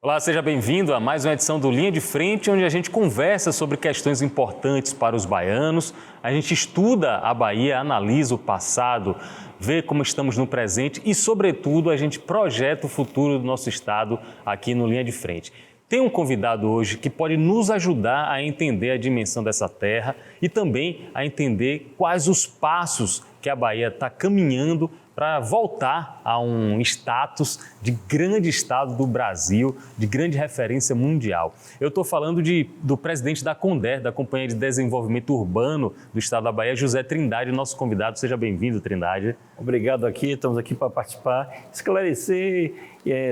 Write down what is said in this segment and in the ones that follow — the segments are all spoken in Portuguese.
Olá, seja bem-vindo a mais uma edição do Linha de Frente, onde a gente conversa sobre questões importantes para os baianos, a gente estuda a Bahia, analisa o passado, vê como estamos no presente e, sobretudo, a gente projeta o futuro do nosso estado aqui no Linha de Frente. Tem um convidado hoje que pode nos ajudar a entender a dimensão dessa terra e também a entender quais os passos que a Bahia está caminhando para voltar a um status de grande estado do Brasil, de grande referência mundial. Eu estou falando do presidente da CONDER, da Companhia de Desenvolvimento Urbano do estado da Bahia, José Trindade, nosso convidado. Seja bem-vindo, Trindade. Obrigado aqui, estamos aqui para participar, esclarecer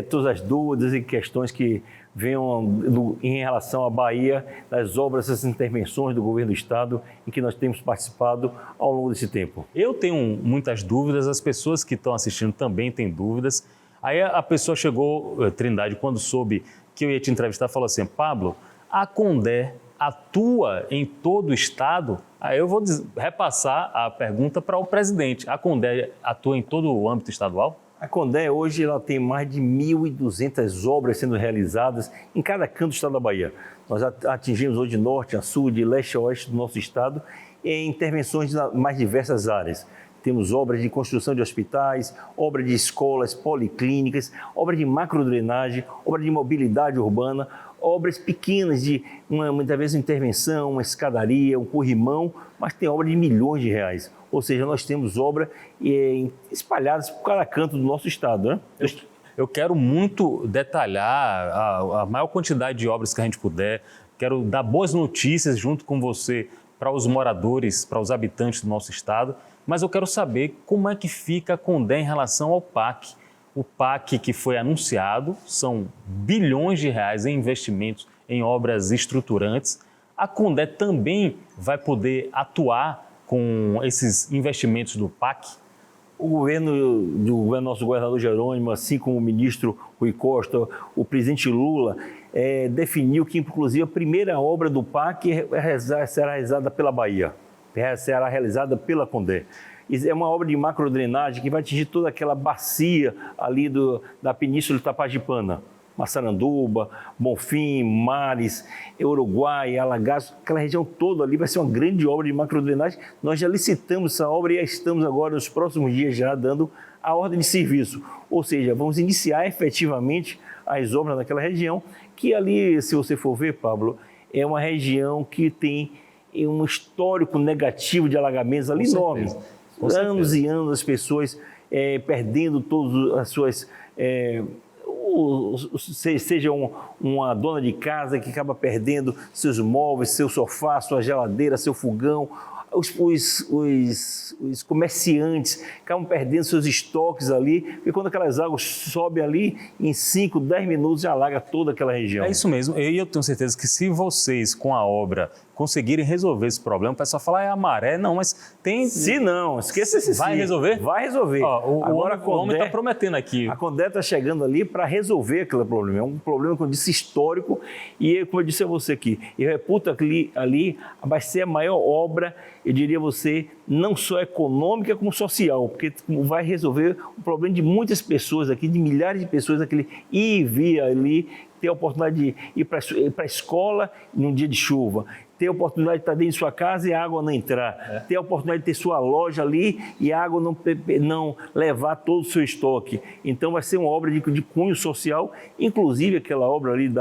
todas as dúvidas e questões que venham em relação à Bahia, das obras, das intervenções do governo do estado em que nós temos participado ao longo desse tempo. Eu tenho muitas dúvidas, as pessoas que estão assistindo também têm dúvidas. Aí a pessoa chegou, Trindade, quando soube que eu ia te entrevistar, falou assim: Pablo, a CONDER atua em todo o estado? Aí eu vou repassar a pergunta para o presidente. A CONDER atua em todo o âmbito estadual? A CONDER hoje ela tem mais de 1.200 obras sendo realizadas em cada canto do estado da Bahia. Nós atingimos hoje de norte a sul, de leste a oeste do nosso estado, em intervenções nas mais diversas áreas. Temos obras de construção de hospitais, obras de escolas, policlínicas, obras de macrodrenagem, obras de mobilidade urbana, obras pequenas de, muitas vezes, intervenção, uma escadaria, um corrimão, mas tem obra de milhões de reais. Ou seja, nós temos obra espalhadas por cada canto do nosso estado, né? Eu quero muito detalhar a maior quantidade de obras que a gente puder. Quero dar boas notícias junto com você para os moradores, para os habitantes do nosso estado. Mas eu quero saber como é que fica a CONDER em relação ao PAC. O PAC que foi anunciado, são bilhões de reais em investimentos em obras estruturantes. A CONDER também vai poder atuar com esses investimentos do PAC? O governo, nosso governador Jerônimo, assim como o ministro Rui Costa, o presidente Lula, definiu que, inclusive, a primeira obra do PAC será realizada pela Bahia, será realizada pela CONDER. É uma obra de macrodrenagem que vai atingir toda aquela bacia ali da Península de Tapajipana, Massaranduba, Bonfim, Mares, Uruguai, Alagaço, aquela região toda ali vai ser uma grande obra de macrodrenagem. Nós já licitamos essa obra e já estamos agora, nos próximos dias, já dando a ordem de serviço. Ou seja, vamos iniciar efetivamente as obras naquela região, que ali, se você for ver, Pablo, é uma região que tem um histórico negativo de alagamentos ali enorme. Anos e anos as pessoas perdendo todas as suas... seja uma dona de casa que acaba perdendo seus móveis, seu sofá, sua geladeira, seu fogão, os comerciantes acabam perdendo seus estoques ali, porque quando aquelas águas sobem ali, em 5, 10 minutos já alaga toda aquela região. É isso mesmo, e eu tenho certeza que se vocês com a obra conseguirem resolver esse problema, o pessoal fala, é a maré, não, mas tem... Se não, esqueça esse Vai resolver? Vai resolver. Agora o homem está prometendo aqui. A CONDER está chegando ali para resolver aquele problema. É um problema, como eu disse, histórico e, como eu disse a você aqui, eu reputo ali vai ser a maior obra, eu diria a você, não só econômica como social, porque vai resolver o problema de muitas pessoas aqui, de milhares de pessoas aqui, ir e vir ali, ter a oportunidade de ir para a escola num dia de chuva, ter a oportunidade de estar dentro de sua casa e a água não entrar, ter a oportunidade de ter sua loja ali e a água não levar todo o seu estoque. Então vai ser uma obra de cunho social, inclusive aquela obra ali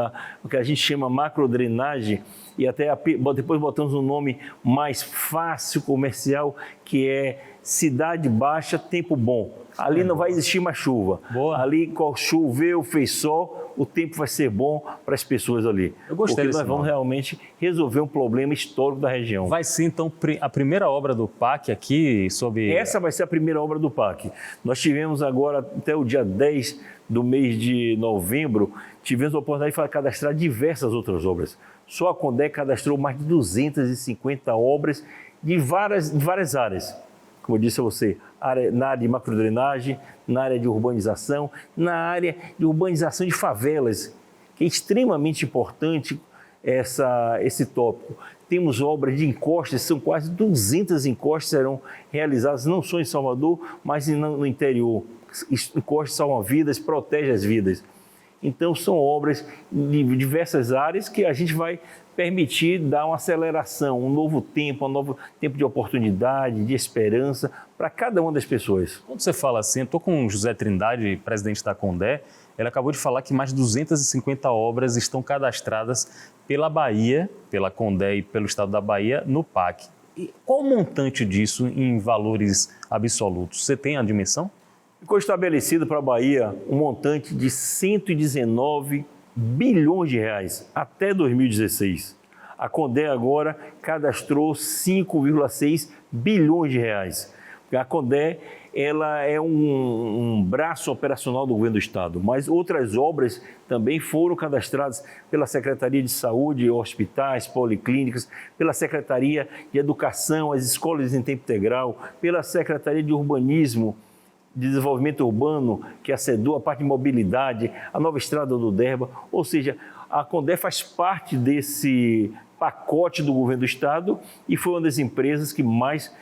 que a gente chama macrodrenagem, e até depois botamos um nome mais fácil, comercial, que é Cidade Baixa, Tempo Bom. Ali não vai existir mais chuva. Boa. Ali, qual choveu, fez sol, o tempo vai ser bom para as pessoas ali. Eu gostei porque nós vamos realmente resolver um problema histórico da região. Vai ser, então, a primeira obra do PAC aqui sobre... Essa vai ser a primeira obra do PAC. Nós tivemos agora, até o dia 10 do mês de novembro, tivemos a oportunidade de cadastrar diversas outras obras. Só a CONDER cadastrou mais de 250 obras de várias áreas. Como eu disse a você, na área de macrodrenagem, na área de urbanização, na área de urbanização de favelas, que é extremamente importante esse tópico. Temos obras de encostas, são quase 200 encostas que serão realizadas não só em Salvador, mas no interior. Encostas salvam vidas, protegem as vidas. Então, são obras de diversas áreas que a gente vai permitir dar uma aceleração, um novo tempo de oportunidade, de esperança para cada uma das pessoas. Quando você fala assim, eu estou com o José Trindade, presidente da Condé, ele acabou de falar que mais de 250 obras estão cadastradas pela Bahia, pela Condé e pelo Estado da Bahia, no PAC. E qual o montante disso em valores absolutos? Você tem a dimensão? Ficou estabelecido para a Bahia um montante de 119 bilhões de reais até 2016. A Condé agora cadastrou 5,6 bilhões de reais. A Condé ela é um braço operacional do governo do Estado, mas outras obras também foram cadastradas pela Secretaria de Saúde, hospitais, policlínicas, pela Secretaria de Educação, as escolas em tempo integral, pela Secretaria de Urbanismo, de Desenvolvimento Urbano, que acedeu a parte de mobilidade, a nova estrada do Derba, ou seja, a Condé faz parte desse pacote do governo do Estado e foi uma das empresas que mais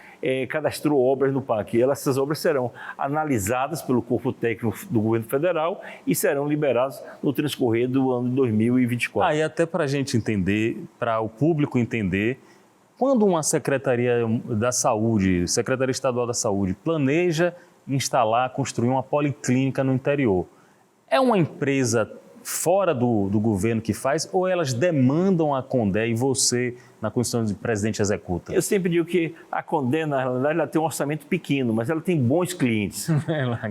cadastrou obras no PAC. Essas obras serão analisadas pelo corpo técnico do governo federal e serão liberadas no transcorrer do ano de 2024. E até para a gente entender, para o público entender, quando uma Secretaria da Saúde, Secretaria Estadual da Saúde, planeja instalar, construir uma policlínica no interior, é uma empresa fora do governo que faz ou elas demandam a Condé e você, na condição de presidente, executa? Eu sempre digo que a Condé, na realidade, ela tem um orçamento pequeno, mas ela tem bons clientes.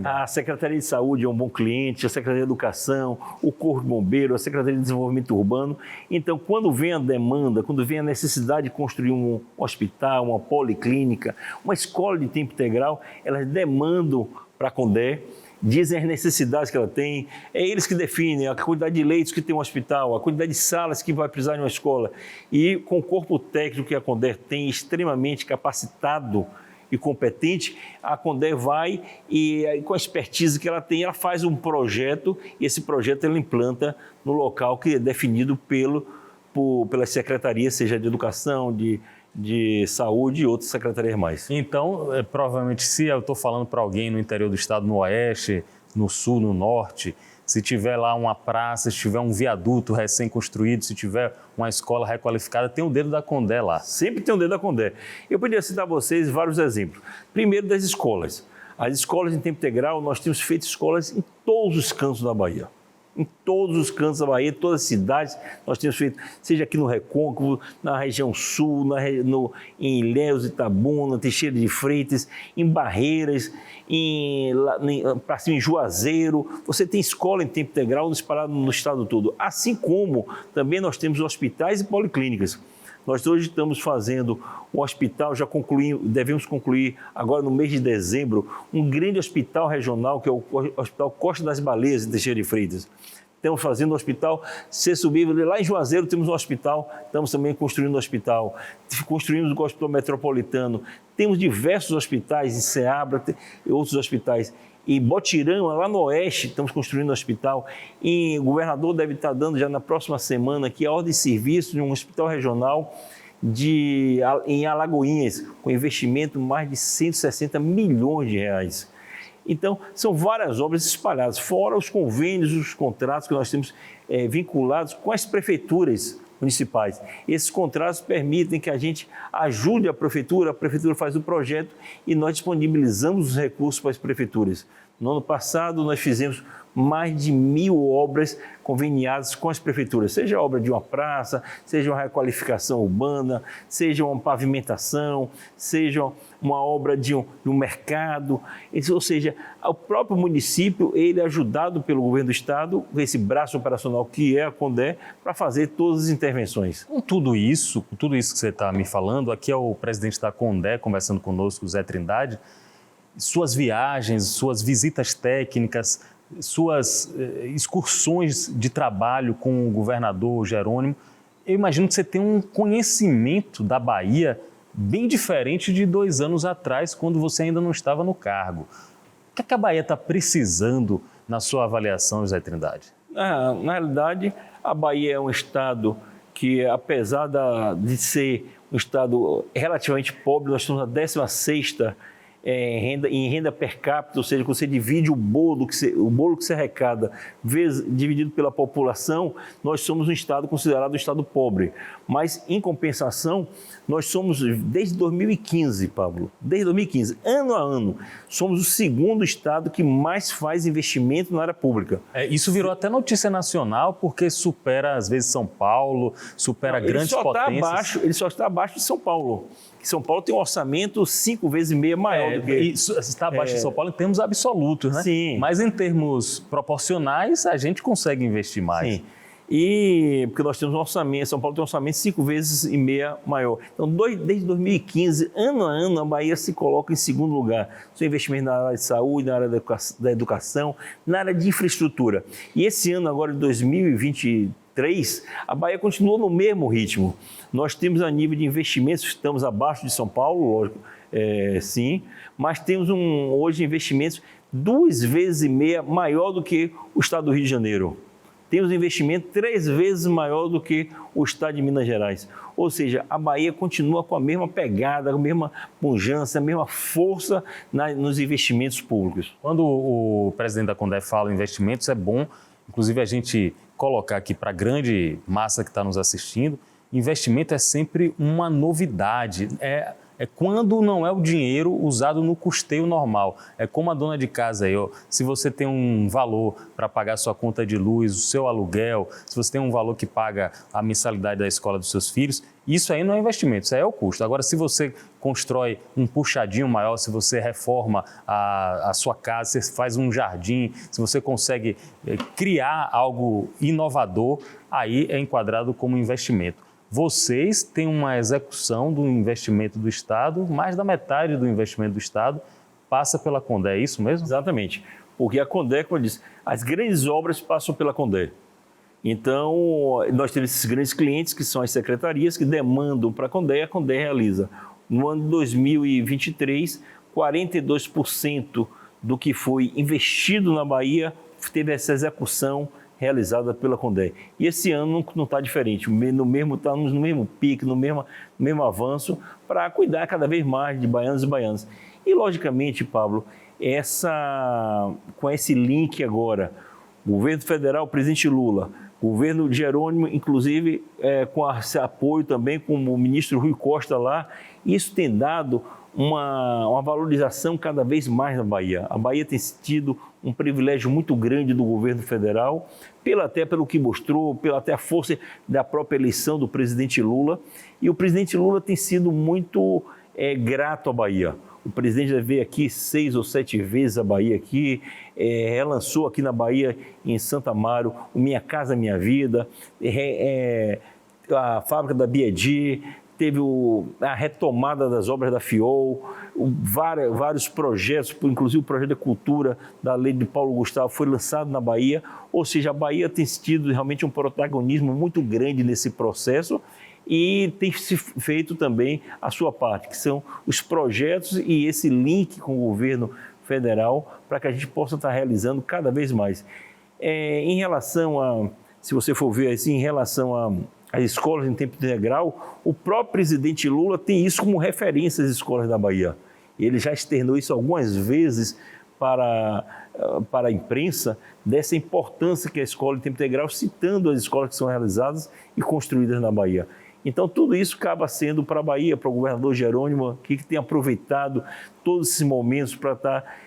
A Secretaria de Saúde é um bom cliente, a Secretaria de Educação, o Corpo de Bombeiro, a Secretaria de Desenvolvimento Urbano. Então, quando vem a demanda, quando vem a necessidade de construir um hospital, uma policlínica, uma escola de tempo integral, elas demandam para a Condé, dizem as necessidades que ela tem, é eles que definem a quantidade de leitos que tem um hospital, a quantidade de salas que vai precisar de uma escola. E com o corpo técnico que a Condé tem, extremamente capacitado e competente, a Condé vai e com a expertise que ela tem, ela faz um projeto e esse projeto ela implanta no local que é definido pela secretaria, seja de educação, de saúde e outras secretarias mais. Então, provavelmente, se eu estou falando para alguém no interior do estado, no oeste, no sul, no norte, se tiver lá uma praça, se tiver um viaduto recém-construído, se tiver uma escola requalificada, tem o dedo da Condé lá. Sempre tem o dedo da Condé. Eu poderia citar a vocês vários exemplos. Primeiro, das escolas. As escolas em tempo integral, nós temos feito escolas em todos os cantos da Bahia. Em todos os cantos da Bahia, todas as cidades, nós temos feito, seja aqui no Recôncavo, na região sul, em Ilhéus, Itabuna, Teixeira de Freitas, em Barreiras, em Juazeiro. Você tem escola em tempo integral espalhada no estado todo. Assim como também nós temos hospitais e policlínicas. Nós hoje estamos fazendo um hospital, devemos concluir agora no mês de dezembro, um grande hospital regional, que é o Hospital Costa das Baleias, em Teixeira de Freitas. Estamos fazendo um hospital, se subir, lá em Juazeiro temos um hospital, estamos também construindo um hospital, construímos o Hospital Metropolitano, temos diversos hospitais em Ceabra e outros hospitais. Em Botirama, lá no oeste, estamos construindo um hospital. E o governador deve estar dando já na próxima semana aqui a ordem de serviço de um hospital regional em Alagoinhas, com investimento de mais de 160 milhões de reais. Então, são várias obras espalhadas, fora os convênios, os contratos que nós temos vinculados com as prefeituras municipais. Esses contratos permitem que a gente ajude a prefeitura faz o projeto e nós disponibilizamos os recursos para as prefeituras. No ano passado, nós fizemos mais de 1.000 obras conveniadas com as prefeituras, seja a obra de uma praça, seja uma requalificação urbana, seja uma pavimentação, seja uma obra de um mercado, ou seja, o próprio município, ele é ajudado pelo governo do estado, esse braço operacional que é a Condé, para fazer todas as intervenções. Com tudo isso que você está me falando, aqui é o presidente da Condé conversando conosco, Zé Trindade, suas viagens, suas visitas técnicas, suas excursões de trabalho com o governador Jerônimo, eu imagino que você tem um conhecimento da Bahia bem diferente de 2 anos atrás, quando você ainda não estava no cargo. O que a Bahia está precisando na sua avaliação, José Trindade? Na realidade, a Bahia é um estado que, apesar de ser um estado relativamente pobre, nós estamos na 16ª em renda per capita, ou seja, quando você divide o bolo que você arrecada dividido pela população, nós somos um estado considerado um estado pobre. Mas, em compensação, nós somos, desde 2015, Pablo, desde 2015, ano a ano, somos o segundo estado que mais faz investimento na área pública. Isso virou até notícia nacional, porque supera, às vezes, São Paulo, supera grandes potências. Ele só está abaixo de São Paulo. São Paulo tem um orçamento 5,5 vezes maior do que... Isso está abaixo de São Paulo em termos absolutos, né? Sim. Mas em termos proporcionais, a gente consegue investir mais. Sim. E porque nós temos um orçamento, São Paulo tem um orçamento 5,5 vezes maior. Então, desde 2015, ano a ano, a Bahia se coloca em segundo lugar. Seu investimento na área de saúde, na área da educação, na área de infraestrutura. E esse ano, agora de 2023, a Bahia continua no mesmo ritmo. Nós temos a nível de investimentos, estamos abaixo de São Paulo, lógico, sim, mas temos hoje investimentos 2,5 vezes maior do que o estado do Rio de Janeiro. Temos um investimento 3 vezes maior do que o estado de Minas Gerais. Ou seja, a Bahia continua com a mesma pegada, a mesma pujança, a mesma força nos investimentos públicos. Quando o presidente da CONDE fala em investimentos, é bom, inclusive, a gente colocar aqui para a grande massa que está nos assistindo, investimento é sempre uma novidade. É quando não é o dinheiro usado no custeio normal. É como a dona de casa aí, ó. Se você tem um valor para pagar sua conta de luz, o seu aluguel, se você tem um valor que paga a mensalidade da escola dos seus filhos, isso aí não é investimento, isso aí é o custo. Agora, se você constrói um puxadinho maior, se você reforma a sua casa, você faz um jardim, se você consegue criar algo inovador, aí é enquadrado como investimento. Vocês têm uma execução do investimento do Estado, mais da metade do investimento do Estado passa pela CONDE, é isso mesmo? Exatamente, porque a CONDE, como eu disse, as grandes obras passam pela CONDE. Então, nós temos esses grandes clientes, que são as secretarias, que demandam para a CONDE realiza. No ano de 2023, 42% do que foi investido na Bahia teve essa execução realizada pela CONDE. E esse ano não está diferente, estamos no mesmo pique, no mesmo avanço, para cuidar cada vez mais de baianos e baianas. E, logicamente, Pablo, com esse link agora, governo federal, presidente Lula, governo Jerônimo, inclusive com esse apoio também com o ministro Rui Costa lá, isso tem dado uma valorização cada vez mais na Bahia. A Bahia tem tido um privilégio muito grande do governo federal, até pelo que mostrou, até a força da própria eleição do presidente Lula. E o presidente Lula tem sido muito grato à Bahia. O presidente já veio aqui 6 ou 7 vezes a Bahia aqui, relançou aqui na Bahia, em Santo Amaro, o Minha Casa Minha Vida, a fábrica da Biedi, teve a retomada das obras da FIOL, vários projetos, inclusive o projeto de cultura da lei de Paulo Gustavo foi lançado na Bahia, ou seja, a Bahia tem tido realmente um protagonismo muito grande nesse processo e tem se feito também a sua parte, que são os projetos e esse link com o governo federal para que a gente possa estar realizando cada vez mais. Em relação se você for ver assim, em relação as escolas em tempo integral, o próprio presidente Lula tem isso como referência às escolas da Bahia. Ele já externou isso algumas vezes para a imprensa, dessa importância que a escola em tempo integral, citando as escolas que são realizadas e construídas na Bahia. Então, tudo isso acaba sendo para a Bahia, para o governador Jerônimo, que tem aproveitado todos esses momentos para estar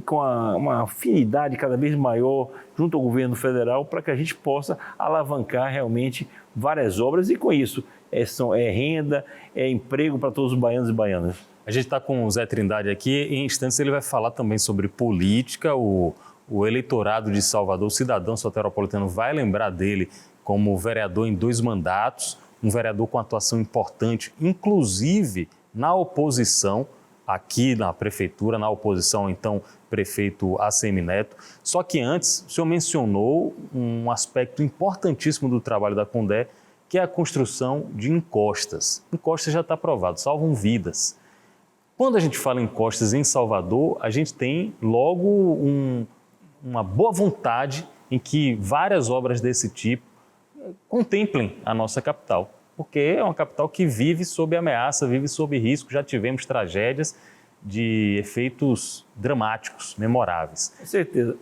com uma afinidade cada vez maior junto ao governo federal, para que a gente possa alavancar realmente várias obras e, com isso, renda, emprego para todos os baianos e baianas. A gente está com o Zé Trindade aqui, em instantes ele vai falar também sobre política, o eleitorado de Salvador, o cidadão soteropolitano vai lembrar dele como vereador em 2 mandatos, um vereador com atuação importante, inclusive na oposição, aqui na prefeitura, na oposição ao então prefeito ACM Neto. Só que antes, o senhor mencionou um aspecto importantíssimo do trabalho da CONDE, que é a construção de encostas. Encostas já está aprovado, salvam vidas. Quando a gente fala em encostas em Salvador, a gente tem logo uma boa vontade em que várias obras desse tipo contemplem a nossa capital, porque é uma capital que vive sob ameaça, vive sob risco, já tivemos tragédias de efeitos dramáticos, memoráveis. Com certeza.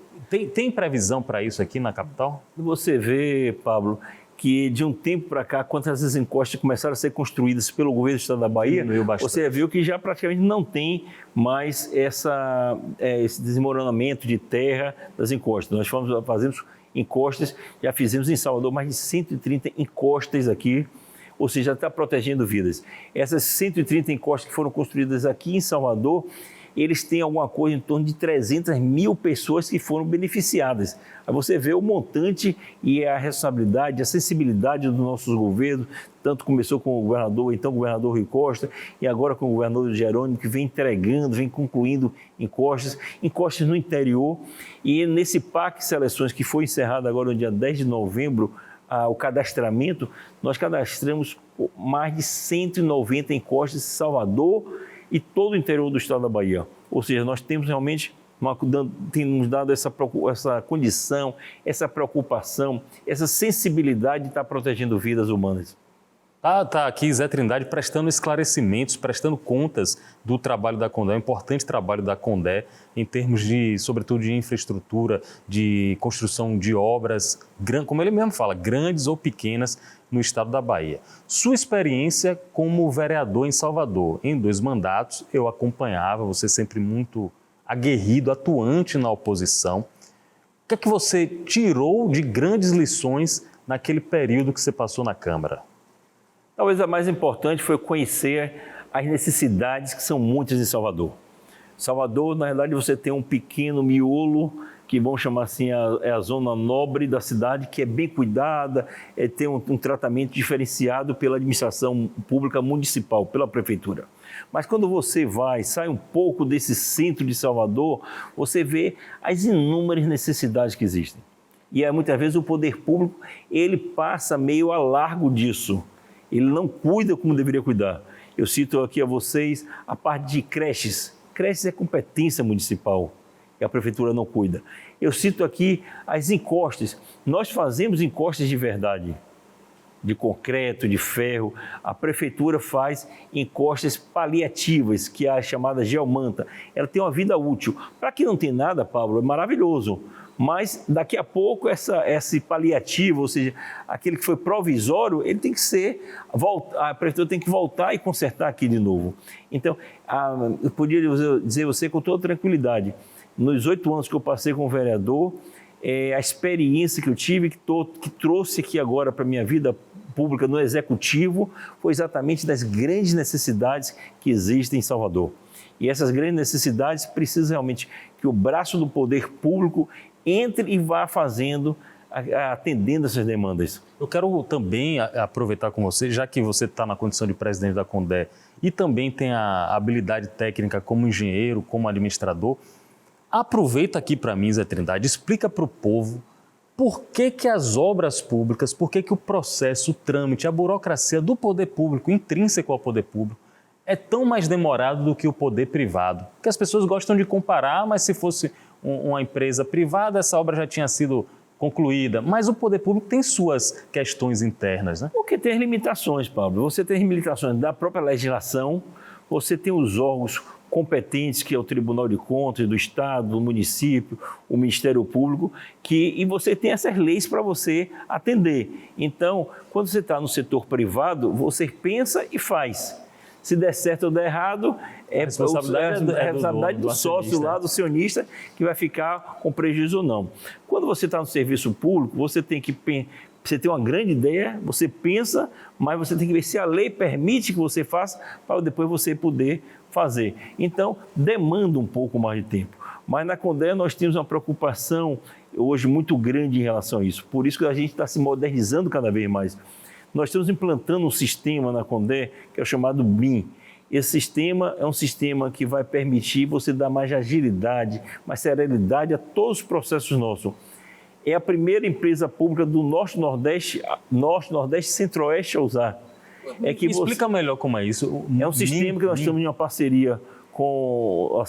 Tem previsão para isso aqui na capital? Você vê, Pablo, que de um tempo para cá, quando essas encostas começaram a ser construídas pelo governo do estado da Bahia, você viu que já praticamente não tem mais esse desmoronamento de terra das encostas. Nós fazemos encostas, já fizemos em Salvador mais de 130 encostas aqui, ou seja, está protegendo vidas. Essas 130 encostas que foram construídas aqui em Salvador, eles têm alguma coisa em torno de 300 mil pessoas que foram beneficiadas. Aí você vê o montante e a responsabilidade, a sensibilidade dos nossos governos, tanto começou com o governador, então o governador Rui Costa, e agora com o governador Jerônimo, que vem entregando, vem concluindo encostas no interior. E nesse PAC Seleções, que foi encerrado agora no dia 10 de novembro, o cadastramento, nós cadastramos mais de 190 encostas em Salvador e todo o interior do estado da Bahia. Ou seja, nós temos realmente nos dado essa condição, essa preocupação, essa sensibilidade de estar protegendo vidas humanas. Tá aqui Zé Trindade prestando esclarecimentos, prestando contas do trabalho da Condé, o importante trabalho da Condé em termos de, sobretudo, de infraestrutura, de construção de obras, como ele mesmo fala, grandes ou pequenas no estado da Bahia. Sua experiência como vereador em Salvador, em 2 mandatos, eu acompanhava, você sempre muito aguerrido, atuante na oposição. O que é que você tirou de grandes lições naquele período que você passou na Câmara? Talvez a mais importante foi conhecer as necessidades que são muitas em Salvador. Salvador, na verdade, você tem um pequeno miolo, que vamos chamar assim, é a zona nobre da cidade, que é bem cuidada, tem um tratamento diferenciado pela administração pública municipal, pela prefeitura. Mas quando você sai um pouco desse centro de Salvador, você vê as inúmeras necessidades que existem. E muitas vezes o poder público, ele passa meio a largo disso. Ele não cuida como deveria cuidar. Eu cito aqui a vocês a parte de creches. Creches é competência municipal e a prefeitura não cuida. Eu cito aqui as encostas. Nós fazemos encostas de verdade, de concreto, de ferro. A prefeitura faz encostas paliativas, que é a chamada geomanta. Ela tem uma vida útil. Para quem não tem nada, Pablo, é maravilhoso. Mas daqui a pouco esse paliativo, ou seja, aquele que foi provisório, ele tem que a prefeitura tem que voltar e consertar aqui de novo. Então, eu podia dizer a você com toda tranquilidade, nos 8 anos que eu passei como vereador, a experiência que eu tive, que trouxe aqui agora para a minha vida pública no Executivo, foi exatamente das grandes necessidades que existem em Salvador. E essas grandes necessidades precisam realmente que o braço do poder público entre e vá atendendo essas demandas. Eu quero também aproveitar com você, já que você está na condição de presidente da Condé e também tem a habilidade técnica como engenheiro, como administrador, aproveita aqui para mim, Zé Trindade, explica para o povo por que as obras públicas, por que o processo, o trâmite, a burocracia do poder público, intrínseco ao poder público, é tão mais demorado do que o poder privado. Porque as pessoas gostam de comparar, mas se fosse uma empresa privada, essa obra já tinha sido concluída. Mas o poder público tem suas questões internas, né? Porque tem limitações, Pablo. Você tem limitações da própria legislação, você tem os órgãos competentes, que é o Tribunal de Contas do Estado, do município, o Ministério Público, e você tem essas leis para você atender. Então, quando você está no setor privado, você pensa e faz. Se der certo ou der errado, a responsabilidade do sócio lá, do acionista, que vai ficar com prejuízo ou não. Quando você está no serviço público, você tem uma grande ideia, você pensa, mas você tem que ver se a lei permite que você faça, para depois você poder fazer. Então, demanda um pouco mais de tempo. Mas na Condé nós temos uma preocupação hoje muito grande em relação a isso. Por isso que a gente está se modernizando cada vez mais. Nós estamos implantando um sistema na Condé que é o chamado BIM. Esse sistema é um sistema que vai permitir você dar mais agilidade, mais serenidade a todos os processos nossos. É a primeira empresa pública do Norte, Nordeste, Centro-Oeste a usar. Explica melhor como é isso. É um sistema que nós estamos em uma parceria com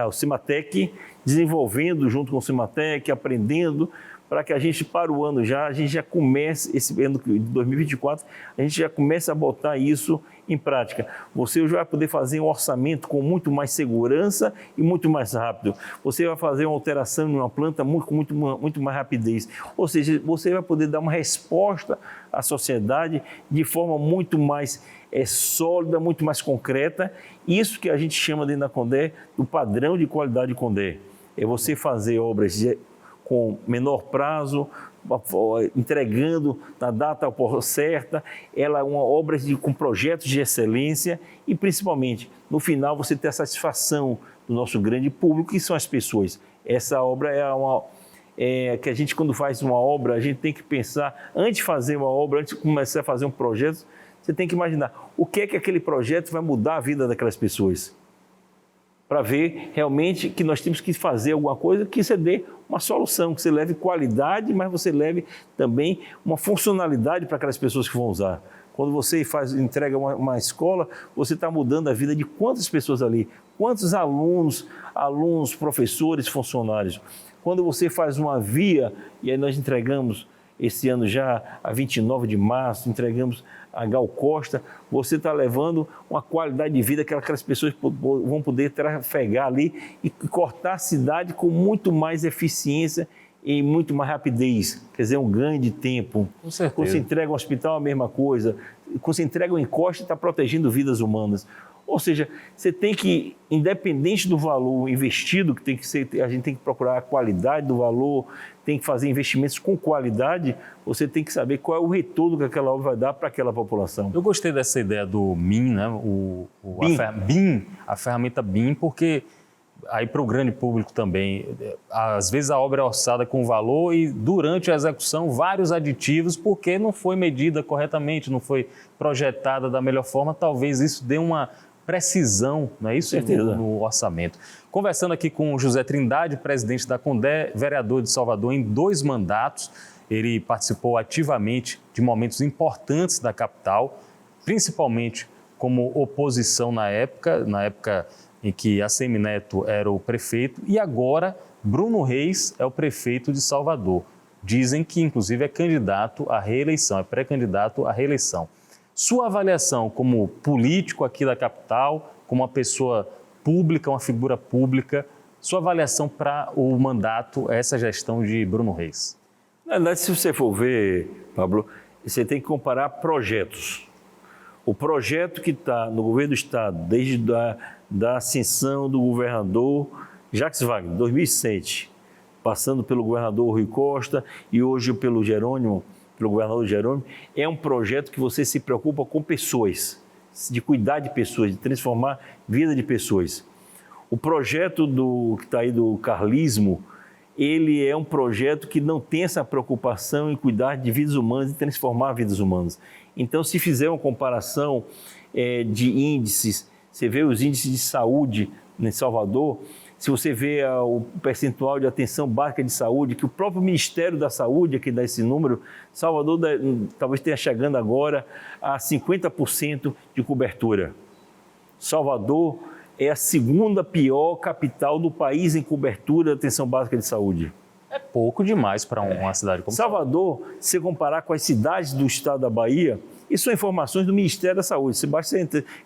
o Cimatec, desenvolvendo junto com o Cimatec, aprendendo, para que a gente, para o ano já, a gente já comece, esse ano de 2024, a gente já comece a botar isso em prática. Você já vai poder fazer um orçamento com muito mais segurança e muito mais rápido. Você vai fazer uma alteração em uma planta com muito mais rapidez. Ou seja, você vai poder dar uma resposta à sociedade de forma muito mais sólida, muito mais concreta. Isso que a gente chama dentro da Condé do padrão de qualidade Condé. É você fazer obras com menor prazo, entregando na data certa, obras com projetos de excelência e, principalmente, no final, você ter a satisfação do nosso grande público, que são as pessoas. Essa obra que a gente, quando faz uma obra, a gente tem que pensar, antes de fazer uma obra, antes de começar a fazer um projeto, você tem que imaginar o que é que aquele projeto vai mudar a vida daquelas pessoas. Para ver realmente que nós temos que fazer alguma coisa que você dê uma solução, que você leve qualidade, mas você leve também uma funcionalidade para aquelas pessoas que vão usar. Quando você entrega uma escola, você está mudando a vida de quantas pessoas ali, quantos alunos, professores, funcionários. Quando você faz uma via, e aí nós entregamos esse ano já, a 29 de março, entregamos a Gal Costa, você está levando uma qualidade de vida que aquelas pessoas vão poder trafegar ali e cortar a cidade com muito mais eficiência e muito mais rapidez, quer dizer, um ganho de tempo. Com certeza. Quando você entrega um hospital, a mesma coisa. Quando você entrega um encoste, está protegendo vidas humanas. Ou seja, você tem que, independente do valor investido, que tem que ser, a gente tem que procurar a qualidade do valor, tem que fazer investimentos com qualidade, você tem que saber qual é o retorno que aquela obra vai dar para aquela população. Eu gostei dessa ideia do BIM, né? A ferramenta BIM, porque aí para o grande público também, às vezes a obra é orçada com valor e durante a execução vários aditivos, porque não foi medida corretamente, não foi projetada da melhor forma, talvez isso dê uma precisão, não é isso, no orçamento. Conversando aqui com o José Trindade, presidente da Condé, vereador de Salvador em 2 mandatos, ele participou ativamente de momentos importantes da capital, principalmente como oposição na época em que ACM Neto era o prefeito, e agora Bruno Reis é o prefeito de Salvador. Dizem que, inclusive, é candidato à reeleição, é pré-candidato à reeleição. Sua avaliação como político aqui da capital, como uma pessoa pública, uma figura pública, sua avaliação para o mandato, essa gestão de Bruno Reis? Na verdade, se você for ver, Pablo, você tem que comparar projetos. O projeto que está no governo do Estado, desde da ascensão do governador Jacques Wagner, 2007, passando pelo governador Rui Costa e hoje pelo governador Jerônimo, é um projeto que você se preocupa com pessoas, de cuidar de pessoas, de transformar a vida de pessoas. O projeto que está aí do carlismo, ele é um projeto que não tem essa preocupação em cuidar de vidas humanas e transformar vidas humanas. Então, se fizer uma comparação de índices, você vê os índices de saúde em Salvador, se você vê o percentual de atenção básica de saúde, que o próprio Ministério da Saúde, que dá esse número, Salvador talvez esteja chegando agora a 50% de cobertura. Salvador é a 2ª pior capital do país em cobertura de atenção básica de saúde. É pouco demais para uma cidade como Salvador, se você comparar com as cidades do estado da Bahia, isso são informações do Ministério da Saúde. Você basta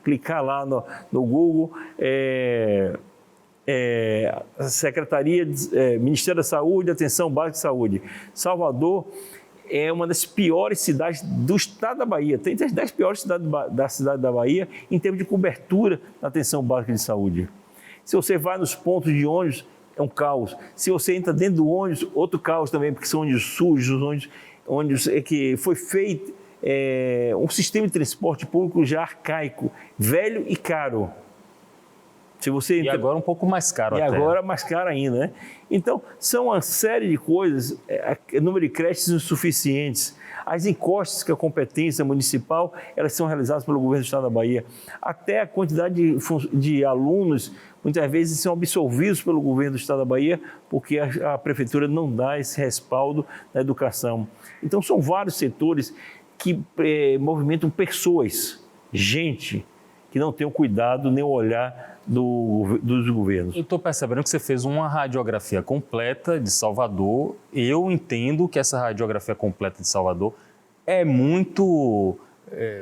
clicar lá no Google, Ministério da Saúde, Atenção Básica de Saúde. Salvador é uma das piores cidades do estado da Bahia. Tem as 10 piores cidades da cidade da Bahia em termos de cobertura da atenção básica de saúde. Se você vai nos pontos de ônibus, é um caos. Se você entra dentro do ônibus, outro caos também, porque são ônibus sujos, ônibus que foi feito um sistema de transporte público já arcaico, velho e caro. E agora um pouco mais caro. E agora mais caro ainda, né? Então, são uma série de coisas, número de creches insuficientes, as encostas que a competência municipal, elas são realizadas pelo governo do estado da Bahia, até a quantidade de alunos, muitas vezes são absorvidos pelo governo do estado da Bahia, porque a prefeitura não dá esse respaldo na educação. Então, são vários setores que movimentam pessoas, gente, que não tem o cuidado nem o olhar dos governos. Eu estou percebendo que você fez uma radiografia completa de Salvador. Eu entendo que essa radiografia completa de Salvador é muito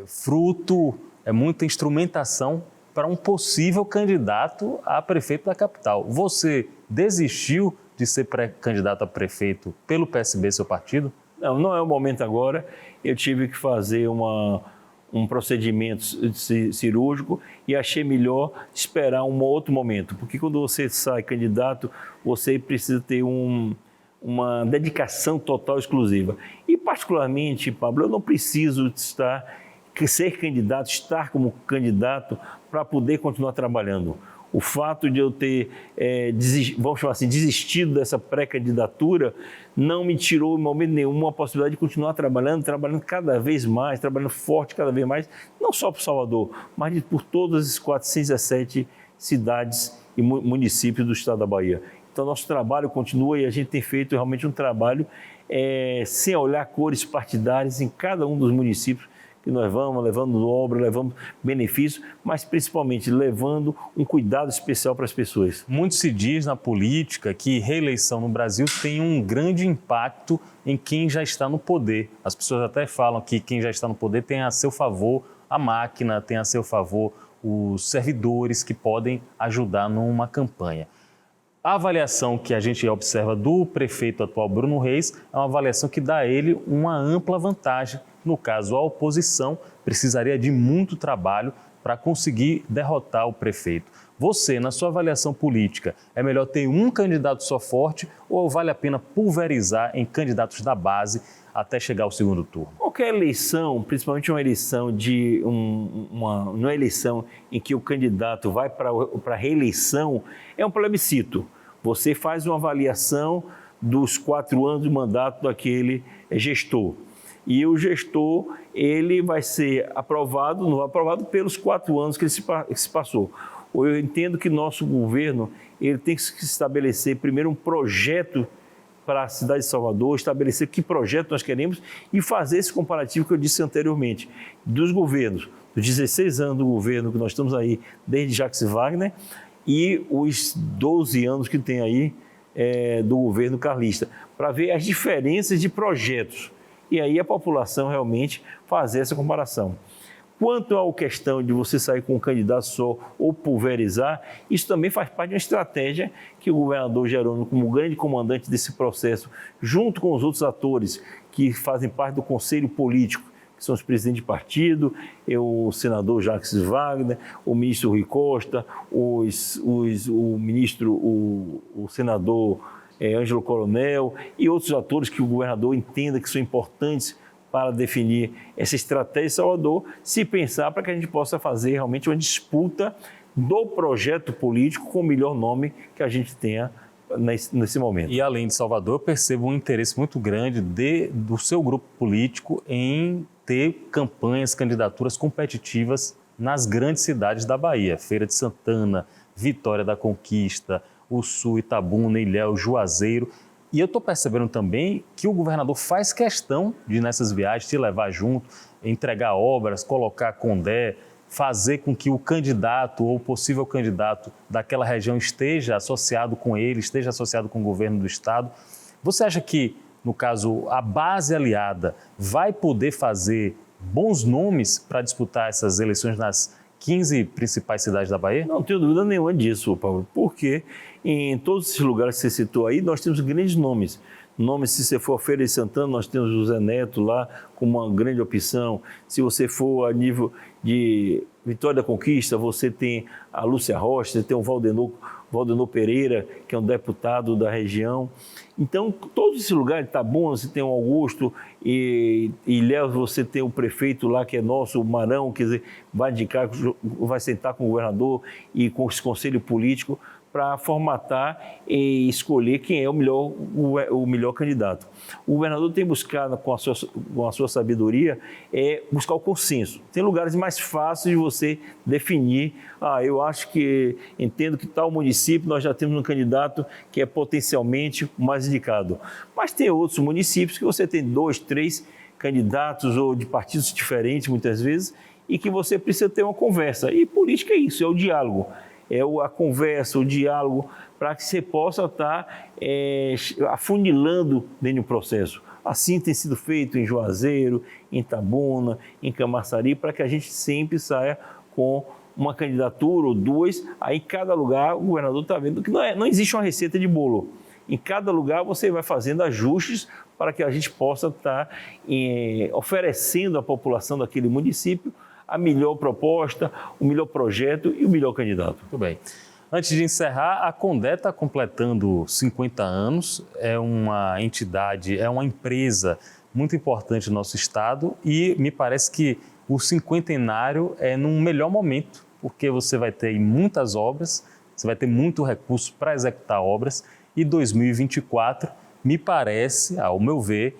fruto, é muita instrumentação para um possível candidato a prefeito da capital. Você desistiu de ser pré-candidato a prefeito pelo PSB, seu partido? Não, não é o momento agora. Eu tive que fazer um procedimento cirúrgico e achei melhor esperar um outro momento, porque quando você sai candidato, você precisa ter uma dedicação total exclusiva. E particularmente, Pablo, eu não preciso ser candidato, estar como candidato para poder continuar trabalhando. O fato de eu ter, vamos chamar assim, desistido dessa pré-candidatura não me tirou em momento nenhum a possibilidade de continuar trabalhando cada vez mais, trabalhando forte cada vez mais, não só por Salvador, mas por todas as 417 cidades e municípios do estado da Bahia. Então, nosso trabalho continua e a gente tem feito realmente um trabalho sem olhar cores partidárias em cada um dos municípios que nós vamos, levando obra, levando benefícios, mas principalmente levando um cuidado especial para as pessoas. Muito se diz na política que reeleição no Brasil tem um grande impacto em quem já está no poder. As pessoas até falam que quem já está no poder tem a seu favor a máquina, tem a seu favor os servidores que podem ajudar numa campanha. A avaliação que a gente observa do prefeito atual, Bruno Reis, é uma avaliação que dá a ele uma ampla vantagem. No caso, a oposição precisaria de muito trabalho para conseguir derrotar o prefeito. Você, na sua avaliação política, é melhor ter um candidato só forte ou vale a pena pulverizar em candidatos da base até chegar ao segundo turno? Qualquer eleição, principalmente uma eleição uma eleição em que o candidato vai para a reeleição, é um plebiscito. Você faz uma avaliação dos 4 anos de mandato daquele gestor. E o gestor, ele vai ser aprovado pelos 4 anos que ele se passou. Eu entendo que nosso governo, ele tem que se estabelecer primeiro um projeto para a cidade de Salvador, estabelecer que projeto nós queremos e fazer esse comparativo que eu disse anteriormente, dos governos, dos 16 anos do governo que nós estamos aí, desde Jacques Wagner, e os 12 anos que tem aí do governo carlista, para ver as diferenças de projetos. E aí a população realmente fazer essa comparação. Quanto à questão de você sair com um candidato só ou pulverizar, isso também faz parte de uma estratégia que o governador Jerônimo, como grande comandante desse processo, junto com os outros atores que fazem parte do conselho político, que são os presidentes de partido, o senador Jacques Wagner, o ministro Rui Costa, o senador Ângelo Coronel e outros atores que o governador entenda que são importantes para definir essa estratégia em Salvador, se pensar para que a gente possa fazer realmente uma disputa do projeto político com o melhor nome que a gente tenha nesse momento. E além de Salvador, eu percebo um interesse muito grande do seu grupo político em ter campanhas, candidaturas competitivas nas grandes cidades da Bahia. Feira de Santana, Vitória da Conquista, o Sul, Itabuna, Ilhéus, Juazeiro. E eu estou percebendo também que o governador faz questão de, nessas viagens, te levar junto, entregar obras, colocar condé, fazer com que o candidato ou o possível candidato daquela região esteja associado com ele, esteja associado com o governo do estado. Você acha que, no caso, a base aliada vai poder fazer bons nomes para disputar essas eleições nas 15 principais cidades da Bahia? Não tenho dúvida nenhuma disso, Paulo, porque em todos esses lugares que você citou aí, nós temos grandes nomes. Se você for a Feira de Santana, nós temos o Zé Neto lá como uma grande opção. Se você for a nível de Vitória da Conquista, você tem a Lúcia Rocha, você tem o Valdenor Pereira, que é um deputado da região. Então, todos esses lugares, Itabuna, você tem o Augusto, e Ilhéus, você tem o prefeito lá, que é nosso, o Marão, quer dizer, vai sentar com o governador e com esse conselho político para formatar e escolher quem é o melhor candidato. O governador tem buscado, com a sua sabedoria, buscar o consenso. Tem lugares mais fáceis de você definir, eu acho que, entendo que tal município nós já temos um candidato que é potencialmente o mais indicado. Mas tem outros municípios que você tem 2, 3 candidatos ou de partidos diferentes, muitas vezes, e que você precisa ter uma conversa. E política é isso, é o diálogo. a conversa, o diálogo, para que você possa estar afunilando dentro do processo. Assim tem sido feito em Juazeiro, em Itabuna, em Camaçari, para que a gente sempre saia com uma candidatura ou duas. Aí, em cada lugar, o governador está vendo que não existe uma receita de bolo. Em cada lugar, você vai fazendo ajustes para que a gente possa estar oferecendo à população daquele município a melhor proposta, o melhor projeto e o melhor candidato. Muito bem. Antes de encerrar, a Condé está completando 50 anos, é uma entidade, é uma empresa muito importante no nosso estado e me parece que o cinquentenário é num melhor momento, porque você vai ter muitas obras, você vai ter muito recurso para executar obras e 2024, me parece, ao meu ver,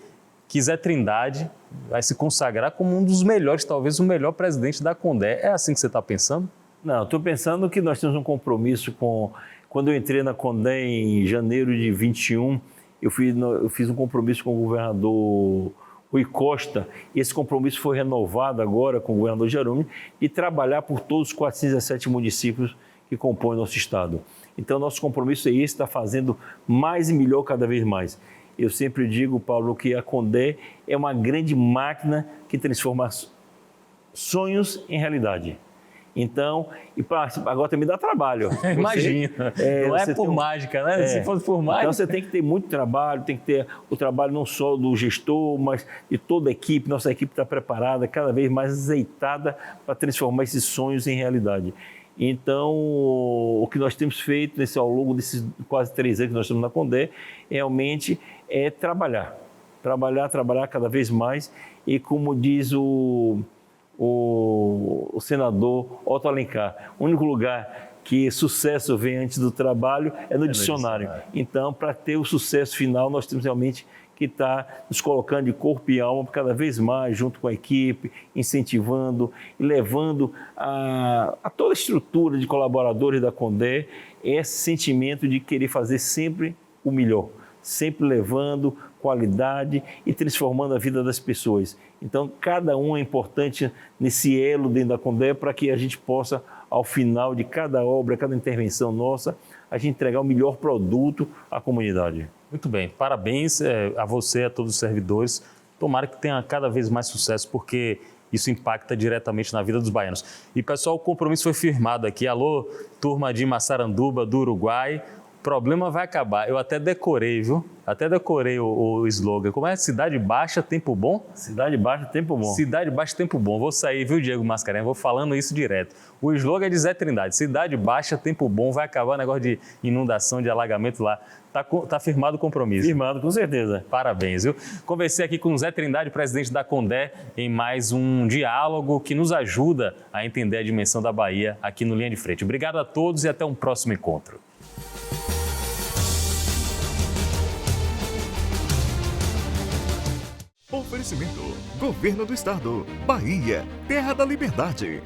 que Zé Trindade vai se consagrar como um dos melhores, talvez o melhor presidente da Condé. É assim que você está pensando? Não, estou pensando que nós temos um compromisso com... Quando eu entrei na Condé em janeiro de 21, eu fiz um compromisso com o governador Rui Costa, e esse compromisso foi renovado agora com o governador Jerônimo, de trabalhar por todos os 417 municípios que compõem o nosso estado. Então, nosso compromisso é esse, está fazendo mais e melhor cada vez mais. Eu sempre digo, Paulo, que a Condé é uma grande máquina que transforma sonhos em realidade. Então, agora também dá trabalho. Imagina, não é por mágica, né? Se fosse por mágica... Então, você tem que ter muito trabalho, tem que ter o trabalho não só do gestor, mas de toda a equipe. Nossa equipe está preparada, cada vez mais azeitada para transformar esses sonhos em realidade. Então, o que nós temos feito ao longo desses quase 3 anos que nós estamos na Condé, realmente é trabalhar cada vez mais e, como diz o senador Otto Alencar, o único lugar que sucesso vem antes do trabalho é no dicionário. Então, para ter o sucesso final, nós temos realmente que estar nos colocando de corpo e alma cada vez mais, junto com a equipe, incentivando e levando a toda a estrutura de colaboradores da Condé esse sentimento de querer fazer sempre o melhor, sempre levando qualidade e transformando a vida das pessoas. Então, cada um é importante nesse elo dentro da Condé para que a gente possa, ao final de cada obra, cada intervenção nossa, a gente entregar o melhor produto à comunidade. Muito bem, parabéns a você, a todos os servidores. Tomara que tenha cada vez mais sucesso, porque isso impacta diretamente na vida dos baianos. E, pessoal, o compromisso foi firmado aqui. Alô, turma de Massaranduba, do Uruguai. O problema vai acabar. Eu até decorei, viu? Até decorei o slogan. Como é? Cidade Baixa, tempo bom? Cidade Baixa, tempo bom. Cidade Baixa, tempo bom. Vou sair, viu, Diego Mascarenhas? Vou falando isso direto. O slogan é de Zé Trindade. Cidade Baixa, tempo bom. Vai acabar o negócio de inundação, de alagamento lá. Tá firmado o compromisso. Firmado, com certeza. Parabéns, viu? Conversei aqui com o Zé Trindade, presidente da Condé, em mais um diálogo que nos ajuda a entender a dimensão da Bahia aqui no Linha de Frente. Obrigado a todos e até um próximo encontro. Oferecimento: Governo do Estado, Bahia, Terra da Liberdade.